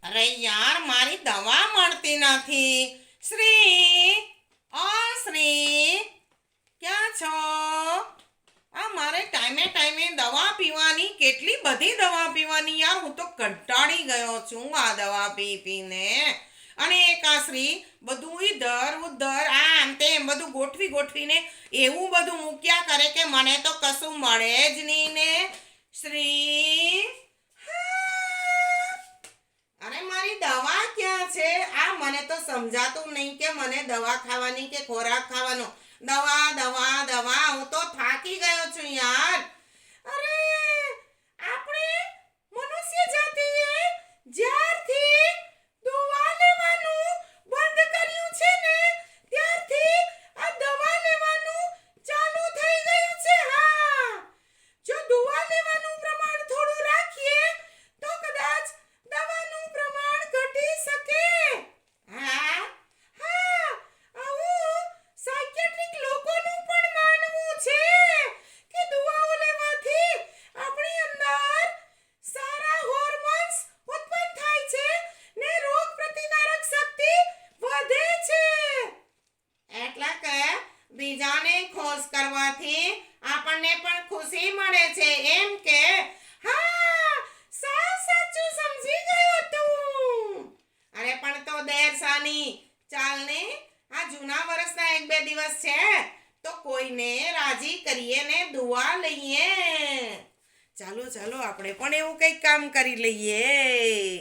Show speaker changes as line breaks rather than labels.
અરે યાર મારી દવા મળતી નથી. શ્રી, ઓ શ્રી, ક્યાં છો? આ મારે ટાઈમે ટાઈમે દવા પીવાની, કેટલી બધી દવા પીવાની યાર. હું તો કંટાળી ગયો છું આ દવા પી પીને. અને એક આ શ્રી બધું ઇધર ઉધર આમ તેમ બધું ગોઠવી ગોઠવીને એવું બધું મૂક્યા કરે કે મને તો કશું મળે જ નહીં ને. શ્રી, અરે મારી દવા ક્યાં છે? આ મને તો સમજાતું નહીં કે મને દવા ખાવાની કે ખોરાક ખાવાનો. દવા દવા દવા, હું તો થાકી ગયો છું યાર. અરે આપણે મનુષ્ય જાતિએ જ્યારથી દવા લેવાનું બંધ કર્યું છે ને ત્યારથી આ દવા લેવાનું ચાલુ થઈ ગયું છે. હા, જો દવા લેવાનું પ્રમાણ થોડું રાખીએ તો કદાચ દવાનું પ્રમાણ ઘટી શકે. હા હા, આવું સાયકિયાટ્રિક લોકોનું પણ માનવું છે કે દવાઓ લેવાથી આપણી અંદર સારા હોર્મોન્સ ઉત્પન્ન થાય છે ને રોગ પ્રતિકારક શક્તિ વધે છે. એટલે કે બીજાને ખુશ કરવાથી આપણને પણ ખુશી મળે છે એમ કે? હા, સાચું સમજી ગયો તું. અરે પણ તો દેર સાની, ચાલ ને આ જૂના વર્ષના 1-2 દિવસ છે તો કોઈને રાજી કરીએ ને દુઆ લઈએ. ચાલો ચાલો આપણે પણ એવું કંઈક કામ કરી લઈએ.